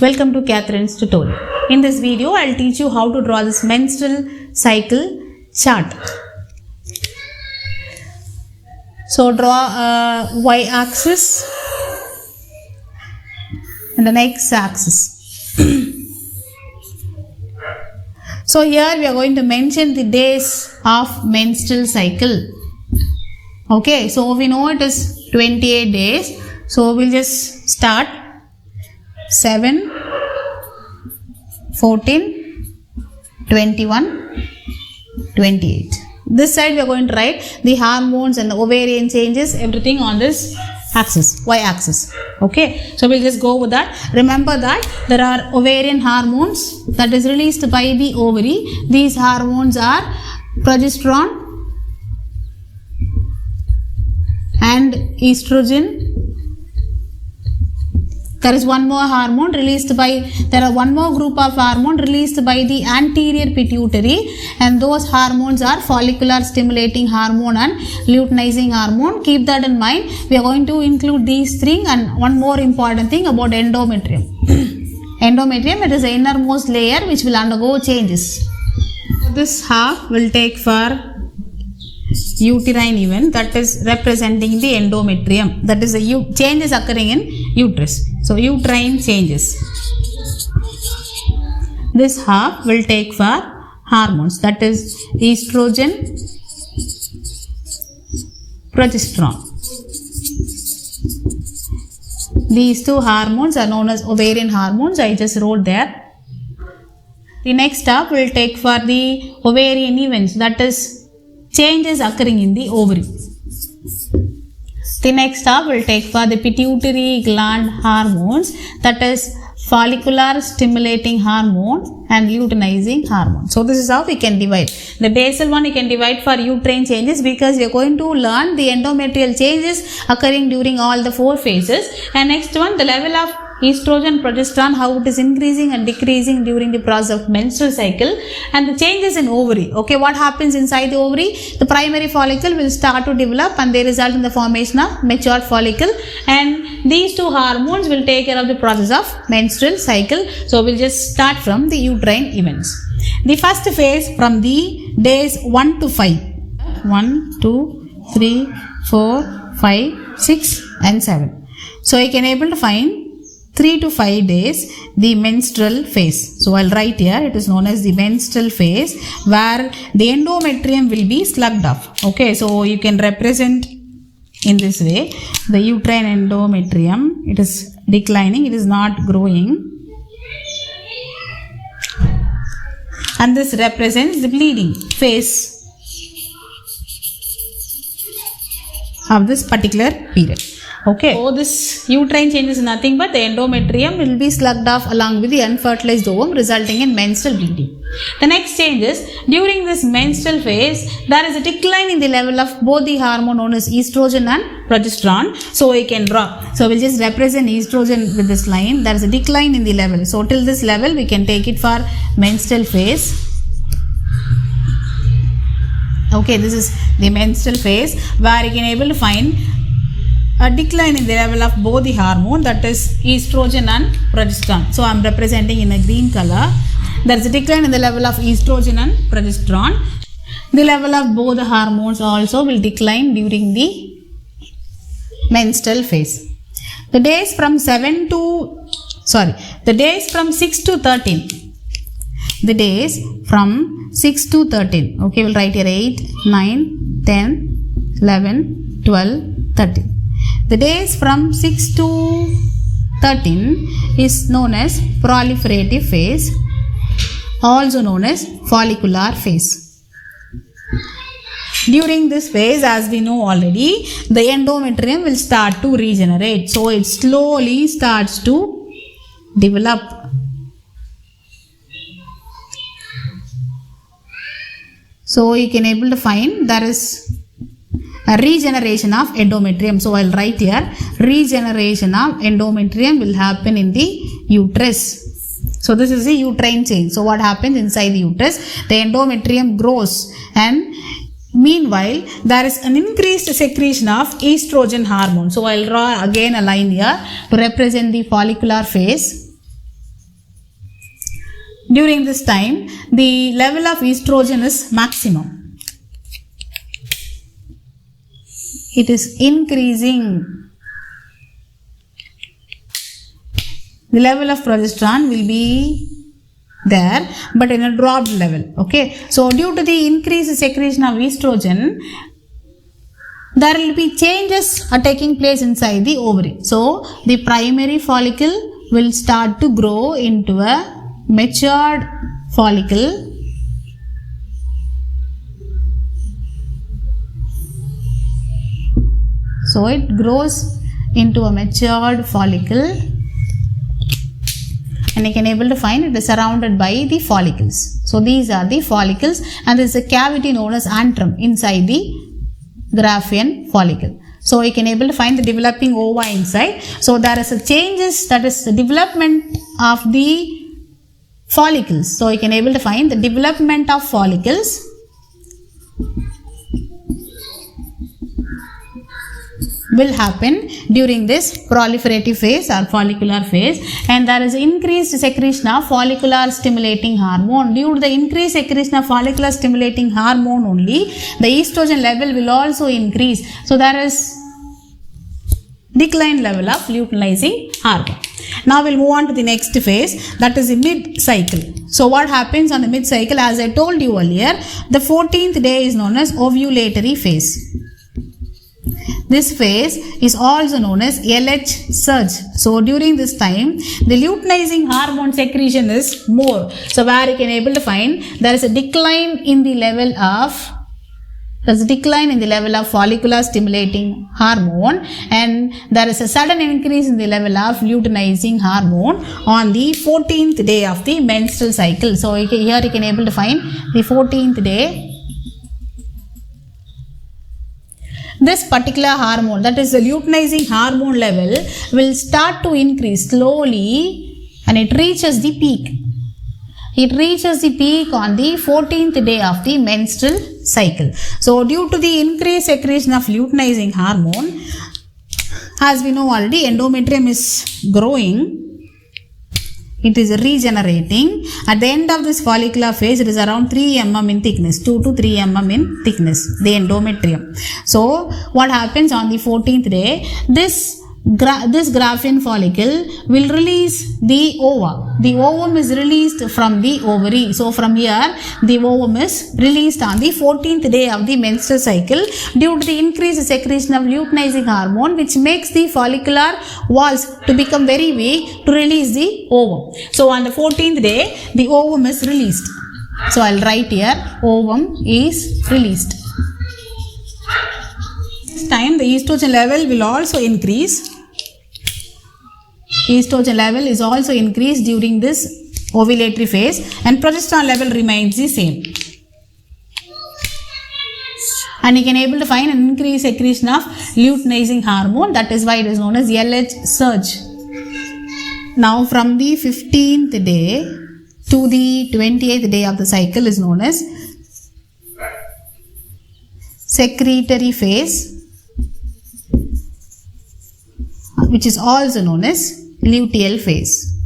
Welcome to Catherine's tutorial. In this video, I'll teach you how to draw this menstrual cycle chart. So draw a y-axis and an x-axis. So here we are going to mention the days of menstrual cycle. Okay, so we know it is 28 days. So we'll just start 7, 14, 21, 28. This side we are going to write the hormones and the ovarian changes, everything on this axis, y-axis. Okay, so we'll just go with that. Remember that there are ovarian hormones that is released by the ovary. These hormones are progesterone and estrogen. There is one more hormone released by, there are one more group of hormone released by the anterior pituitary, and those hormones are follicular stimulating hormone and luteinizing hormone. Keep that in mind. We are going to include these three, and one more important thing about endometrium. Endometrium, it is the innermost layer which will undergo changes. This half will take for uterine event, that is representing the endometrium, that is the changes occurring in uterus. So uterine changes. This half will take for hormones, that is estrogen, progesterone. These two hormones are known as ovarian hormones. I just wrote there. The next half will take for the ovarian events, that is changes occurring in the ovary. The next half will take for the pituitary gland hormones, that is follicular stimulating hormone and luteinizing hormone. So this is how we can divide. The basal one you can divide for uterine changes, because we are going to learn the endometrial changes occurring during all the 4 phases. And next one, the level of estrogen, progesterone, how it is increasing and decreasing during the process of menstrual cycle, and the changes in ovary. Okay, what happens inside the ovary? The primary follicle will start to develop and they result in the formation of mature follicle, and these two hormones will take care of the process of menstrual cycle. So we'll just start from the uterine events. The first phase from the days 1 to 5. 1, 2, 3, 4, 5, 6 and 7. So I can able to find 3 to 5 days, the menstrual phase. So I'll write here, it is known as the menstrual phase, where the endometrium will be slugged off. Okay, so you can represent in this way, the uterine endometrium, it is declining, it is not growing. And this represents the bleeding phase of this particular period. Okay, so this uterine change is nothing but the endometrium will be slugged off along with the unfertilized ovum, resulting in menstrual bleeding. The next change is, during this menstrual phase, there is a decline in the level of both the hormone known as estrogen and progesterone. So we can draw. So we'll just represent estrogen with this line. There is a decline in the level. So till this level, we can take it for menstrual phase. Okay, this is the menstrual phase where you can able to find a decline in the level of both the hormone, that is estrogen and progesterone. So I am representing in a green color. There is a decline in the level of estrogen and progesterone. The level of both the hormones also will decline during the menstrual phase. The days from 6 to 13. The days from 6 to 13. Okay, we'll write here 8, 9, 10, 11, 12, 13. The days from 6 to 13 is known as proliferative phase, also known as follicular phase. During this phase, as we know already, the endometrium will start to regenerate. So it slowly starts to develop. So you can able to find there is a regeneration of endometrium. So I'll write here, regeneration of endometrium will happen in the uterus. So this is the uterine change. So what happens inside the uterus? The endometrium grows, and meanwhile there is an increased secretion of estrogen hormone. So I'll draw again a line here to represent the follicular phase. During this time, the level of estrogen is maximum. It is increasing. The level of progesterone will be there, but in a dropped level. Okay, so due to the increased secretion of estrogen, there will be changes are taking place inside the ovary. So the primary follicle will start to grow into a matured follicle. So it grows into a matured follicle, and you can able to find it is surrounded by the follicles. So these are the follicles, and there is a cavity known as antrum inside the Graafian follicle. So you can able to find the developing ova inside. So there is a changes, that is the development of the follicles. So you can able to find the development of follicles will happen during this proliferative phase or follicular phase, and there is increased secretion of follicular stimulating hormone. Due to the increased secretion of follicular stimulating hormone only, the estrogen level will also increase. So there is decline level of luteinizing hormone. Now we'll move on to the next phase, that is the mid-cycle. So what happens on the mid-cycle? As I told you earlier, the 14th day is known as ovulatory phase. This phase is also known as LH surge. So during this time, the luteinizing hormone secretion is more. So where you can able to find there is a decline in the level of follicular stimulating hormone, and there is a sudden increase in the level of luteinizing hormone on the 14th day of the menstrual cycle. So here you can able to find the 14th day. This particular hormone, that is the luteinizing hormone level, will start to increase slowly, and it reaches the peak. It reaches the peak on the 14th day of the menstrual cycle. So due to the increased secretion of luteinizing hormone, as we know already, endometrium is growing. It is regenerating. At the end of this follicular phase, it is around 3 mm in thickness, 2 to 3 mm in thickness, the endometrium. So what happens on the 14th day? This Graafian follicle will release the ova. The ovum is released from the ovary. So from here, the ovum is released on the 14th day of the menstrual cycle due to the increased secretion of luteinizing hormone, which makes the follicular walls to become very weak to release the ovum. So on the 14th day, the ovum is released. So I'll write here, ovum is released. This time the estrogen level will also increase. Estrogen level is also increased during this ovulatory phase, and progesterone level remains the same. And you can able to find an increased secretion of luteinizing hormone. That is why it is known as LH surge. Now from the 15th day to the 28th day of the cycle is known as secretory phase, which is also known as luteal phase.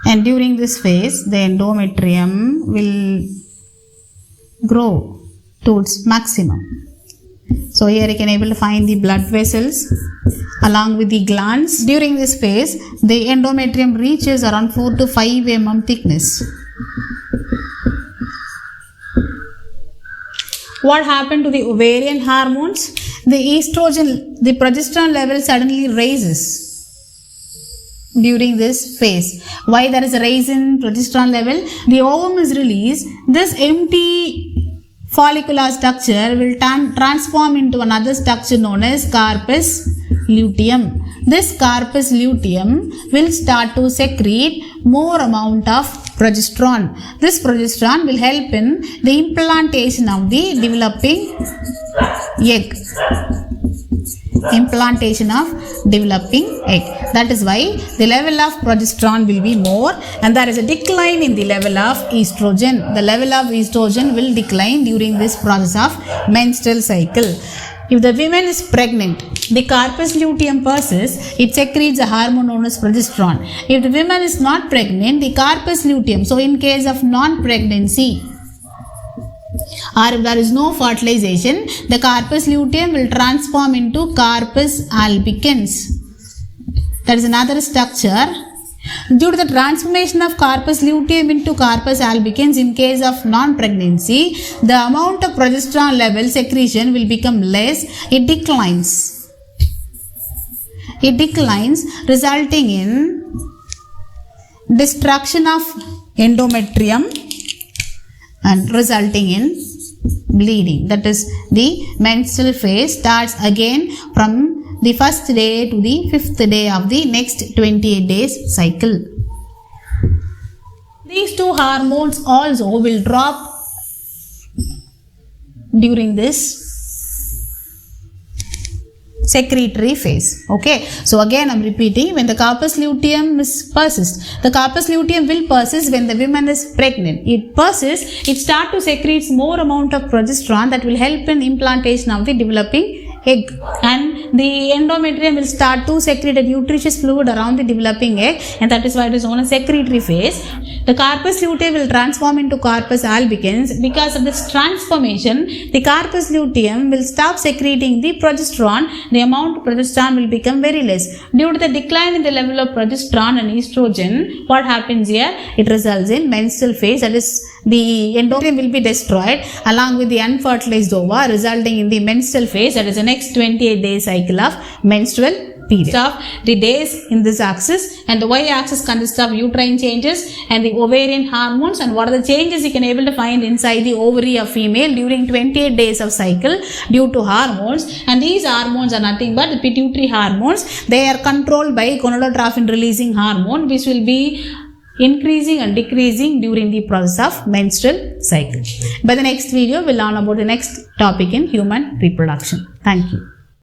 And during this phase, the endometrium will grow to its maximum. So here you can able to find the blood vessels along with the glands. During this phase, the endometrium reaches around 4 to 5 mm thickness. What happened to the ovarian hormones? The estrogen, the progesterone level suddenly raises during this phase. Why there is a rise in progesterone level? The ovum is released. This empty follicular structure will transform into another structure known as corpus luteum. This corpus luteum will start to secrete more amount of progesterone. This progesterone will help in the implantation of the developing egg. Implantation of developing egg. That is why the level of progesterone will be more, and there is a decline in the level of estrogen. The level of estrogen will decline during this process of menstrual cycle. if the woman is pregnant, the corpus luteum persists, it secretes a hormone known as progesterone. If the woman is not pregnant, the corpus luteum, so in case of non-pregnancy or if there is no fertilization, the corpus luteum will transform into corpus albicans. That is another structure. Due to the transformation of corpus luteum into corpus albicans in case of non-pregnancy, the amount of progesterone level secretion will become less. It declines, resulting in destruction of endometrium and resulting in bleeding. That is, the menstrual phase starts again from the first day to the 5th day of the next 28 days cycle. These two hormones also will drop during this secretory phase. Okay, so again I'm repeating, when the corpus luteum persists, the corpus luteum will persist when the woman is pregnant. It persists, it starts to secrete more amount of progesterone that will help in implantation of the developing egg, and the endometrium will start to secrete a nutritious fluid around the developing egg, and that is why it is known as secretory phase. The corpus luteum will transform into corpus albicans. Because of this transformation, the corpus luteum will stop secreting the progesterone. The amount of progesterone will become very less. Due to the decline in the level of progesterone and estrogen, what happens here? It results in menstrual phase, that is, the endometrium will be destroyed along with the unfertilized ova, resulting in the menstrual phase, that is the next 28 day cycle of menstrual period. Of the days in this axis, and the y-axis consists of uterine changes and the ovarian hormones, and what are the changes you can able to find inside the ovary of female during 28 days of cycle due to hormones. And these hormones are nothing but the pituitary hormones. They are controlled by gonadotropin releasing hormone, which will be increasing and decreasing during the process of menstrual cycle. By the next video, we'll learn about the next topic in human reproduction. Thank you.